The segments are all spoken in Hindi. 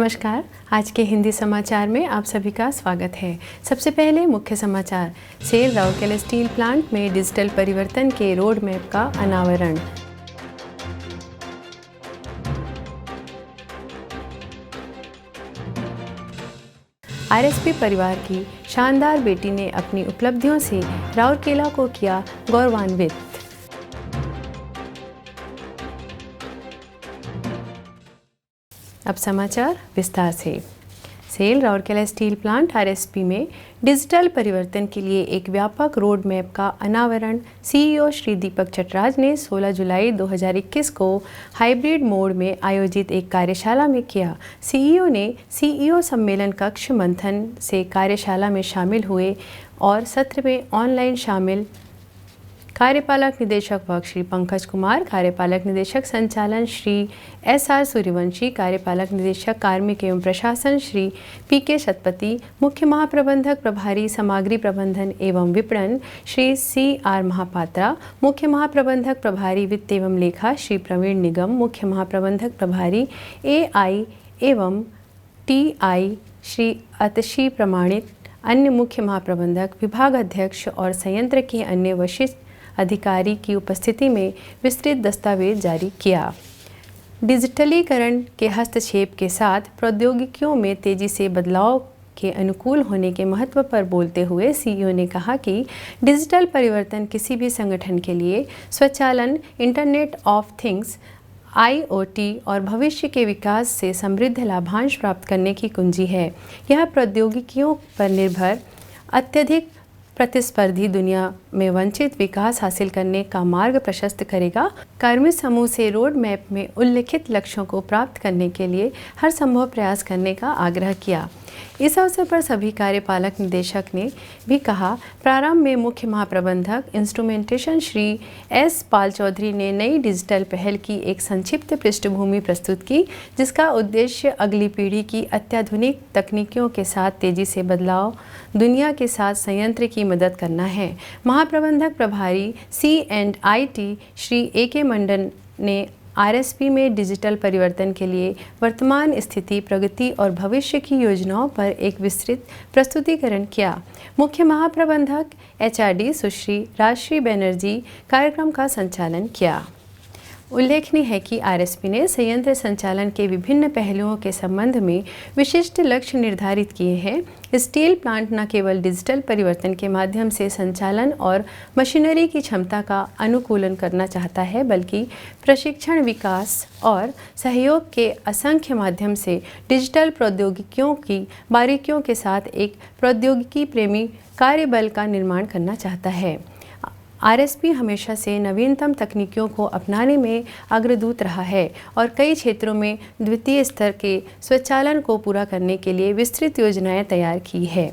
नमस्कार। आज के हिंदी समाचार में आप सभी का स्वागत है। सबसे पहले मुख्य समाचार। सेल राउरकेला स्टील प्लांट में डिजिटल परिवर्तन के रोड मैप का अनावरण। आरएसपी परिवार की शानदार बेटी ने अपनी उपलब्धियों से राउरकेला को किया गौरवान्वित। अब समाचार विस्तार से। SAIL Rourkela Steel Plant RSP में डिजिटल परिवर्तन के लिए एक व्यापक रोड मैप का अनावरण सीईओ श्री दीपक चटराज ने 16 जुलाई 2021 को हाइब्रिड मोड में आयोजित एक कार्यशाला में किया। सीईओ ने सीईओ सम्मेलन कक्ष मंथन से कार्यशाला में शामिल हुए और सत्र में ऑनलाइन शामिल कार्यपालक निदेशक वर्ग श्री पंकज कुमार, कार्यपालक निदेशक संचालन श्री एसआर सूर्यवंशी, कार्यपालक निदेशक कार्मिक एवं प्रशासन श्री पीके शतपति, मुख्य महाप्रबंधक प्रभारी सामग्री प्रबंधन एवं विपणन श्री सीआर महापात्रा, मुख्य महाप्रबंधक प्रभारी वित्त एवं लेखा श्री प्रवीण निगम, मुख्य महाप्रबंधक प्रभारी एआई एवं टीआई श्री अतशी प्रमाणित, अन्य मुख्य महाप्रबंधक, विभाग अध्यक्ष और संयंत्र के अन्य वरिष्ठ अधिकारी की उपस्थिति में विस्तृत दस्तावेज जारी किया। डिजिटलीकरण के हस्तक्षेप के साथ प्रौद्योगिकियों में तेजी से बदलाव के अनुकूल होने के महत्व पर बोलते हुए सीईओ ने कहा कि डिजिटल परिवर्तन किसी भी संगठन के लिए स्वचालन, इंटरनेट ऑफ थिंग्स, IoT और भविष्य के विकास से समृद्ध लाभांश प्राप्त करने की कुंजी है। यह प्रौद्योगिकियों पर निर्भर अत्यधिक प्रतिस्पर्धी दुनिया में वंचित विकास हासिल करने का मार्ग प्रशस्त करेगा। कार्मिक समूह से रोड मैप में उल्लिखित लक्ष्यों को प्राप्त करने के लिए हर संभव प्रयास करने का आग्रह किया। इस अवसर पर सभी कार्यपालक निदेशक ने भी कहा। प्रारंभ में मुख्य महाप्रबंधक इंस्ट्रूमेंटेशन श्री एस पाल चौधरी ने नई डिजिटल पहल की एक संक्षिप्त पृष्ठभूमि प्रस्तुत की, जिसका उद्देश्य अगली पीढ़ी की अत्याधुनिक तकनीकों के साथ तेजी से बदलाव दुनिया के साथ संयंत्र की मदद करना है। महाप्रबंधक प्रभारी C&IT श्री AK मंडन ने आरएसपी में डिजिटल परिवर्तन के लिए वर्तमान स्थिति, प्रगति और भविष्य की योजनाओं पर एक विस्तृत प्रस्तुतिकरण किया। मुख्य महाप्रबंधक HRD सुश्री राजश्री बनर्जी कार्यक्रम का संचालन किया। उल्लेखनीय है कि आरएसपी ने संयंत्र संचालन के विभिन्न पहलुओं के संबंध में विशिष्ट लक्ष्य निर्धारित किए हैं। स्टील प्लांट न केवल डिजिटल परिवर्तन के माध्यम से संचालन और मशीनरी की क्षमता का अनुकूलन करना चाहता है, बल्कि प्रशिक्षण, विकास और सहयोग के असंख्य माध्यम से डिजिटल प्रौद्योगिकियों की बारीकियों के साथ एक प्रौद्योगिकी प्रेमी कार्यबल का निर्माण करना चाहता है। आरएसपी हमेशा से नवीनतम तकनीकों को अपनाने में अग्रदूत रहा है और कई क्षेत्रों में द्वितीय स्तर के स्वचालन को पूरा करने के लिए विस्तृत योजनाएं तैयार की है।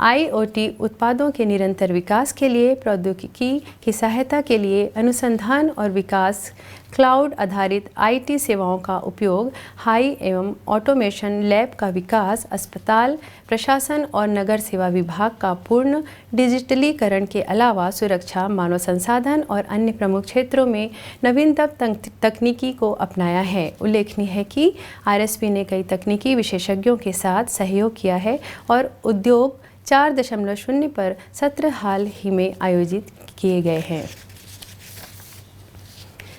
IoT उत्पादों के निरंतर विकास के लिए प्रौद्योगिकी की सहायता के लिए अनुसंधान और विकास, क्लाउड आधारित IT सेवाओं का उपयोग, हाई एवं ऑटोमेशन लैब का विकास, अस्पताल प्रशासन और नगर सेवा विभाग का पूर्ण डिजिटलीकरण के अलावा सुरक्षा, मानव संसाधन और अन्य प्रमुख क्षेत्रों में नवीनतम तकनीकी को अपनाया है। उल्लेखनीय है कि आरएसपी ने कई तकनीकी विशेषज्ञों के साथ सहयोग किया है और उद्योग 4.0 पर सत्र हाल ही में आयोजित किए गए हैं।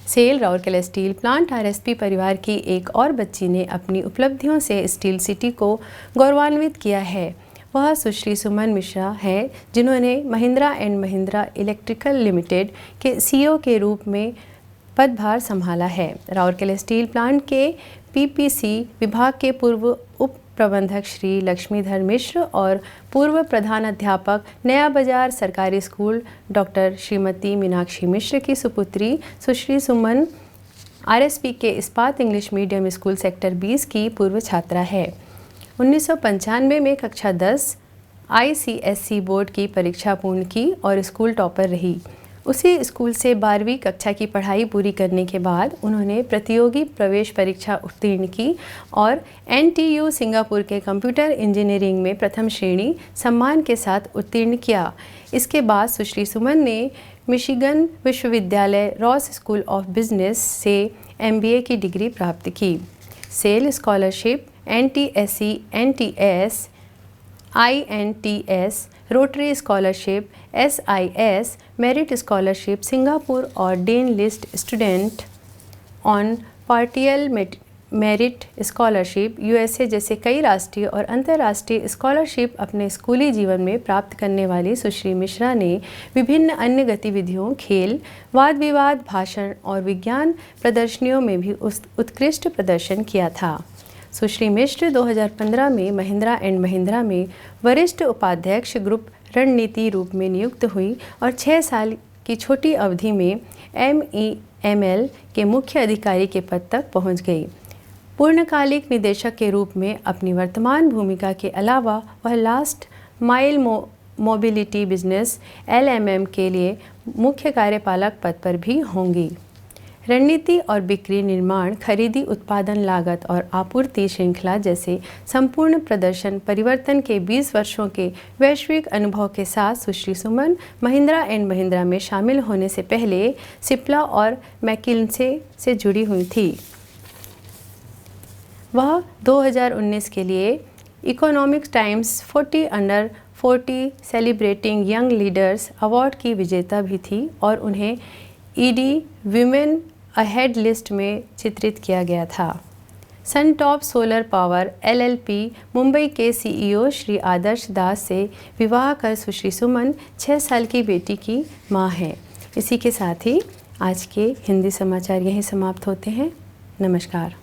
SAIL Rourkela Steel Plant RSP परिवार की एक और बच्ची ने अपनी उपलब्धियों से स्टील सिटी को गौरवान्वित किया है। वह सुश्री सुमन मिश्रा हैं, जिन्होंने Mahindra and Mahindra electrical limited के CEO के रूप में पदभार संभाला है। राउरकेला स्टील प्लांट के PPC विभाग के पूर्व उप प्रबंधक श्री लक्ष्मीधर मिश्र और पूर्व प्रधान अध्यापक नया बाजार सरकारी स्कूल डॉक्टर श्रीमती मीनाक्षी मिश्र की सुपुत्री सुश्री सुमन आरएसपी के इस्पात इंग्लिश मीडियम स्कूल सेक्टर 20 की पूर्व छात्रा है। 1995 में कक्षा 10 ICSE बोर्ड की परीक्षा पूर्ण की और स्कूल टॉपर रही। उसी स्कूल से 12वीं कक्षा की पढ़ाई पूरी करने के बाद उन्होंने प्रतियोगी प्रवेश परीक्षा उत्तीर्ण की और NTU सिंगापुर के कंप्यूटर इंजीनियरिंग में प्रथम श्रेणी सम्मान के साथ उत्तीर्ण किया। इसके बाद सुश्री सुमन ने मिशिगन विश्वविद्यालय रॉस स्कूल ऑफ बिजनेस से MBA की डिग्री प्राप्त की। सेल scholarship NTSE, NTS, INTS, rotary scholarship, SIS, merit scholarship, Singapore और dean list student on partial merit scholarship, USA जैसे कई राष्ट्रीय और अंतर्राष्ट्रीय स्कॉलरशिप अपने स्कूली जीवन में प्राप्त करने वाली सुश्री मिश्रा ने विभिन्न अन्य गतिविधियों, खेल, वाद विवाद, भाषण और विज्ञान प्रदर्शनियों में भी उत्कृष्ट प्रदर्शन किया था। सुश्री मिश्र 2015 में महिंद्रा एंड महिंद्रा में वरिष्ठ उपाध्यक्ष ग्रुप रणनीति रूप में नियुक्त हुई और 6 साल की छोटी अवधि में MEML के मुख्य अधिकारी के पद तक पहुंच गई। पूर्णकालिक निदेशक के रूप में अपनी वर्तमान भूमिका के अलावा वह last mile mobility business LMM के लिए मुख्य कार्यपालक पद पर भी होंगी। रणनीति और बिक्री, निर्माण, खरीदी, उत्पादन लागत और आपूर्ति श्रृंखला जैसे संपूर्ण प्रदर्शन परिवर्तन के 20 वर्षों के वैश्विक अनुभव के साथ सुश्री सुमन महिंद्रा एंड महिंद्रा में शामिल होने से पहले सिप्ला और मैकिन्से से जुड़ी हुई थी। वह 2019 के लिए economics times 40 under 40 celebrating young leaders award की विजेता भी थी और उन्हें ED विमेन अहेड लिस्ट में चित्रित किया गया था। सनटॉप सोलर पावर LLP मुंबई के CEO श्री आदर्श दास से विवाह कर सुश्री सुमन 6 साल की बेटी की मां है। इसी के साथ ही आज के हिंदी समाचार यहीं समाप्त होते हैं। नमस्कार।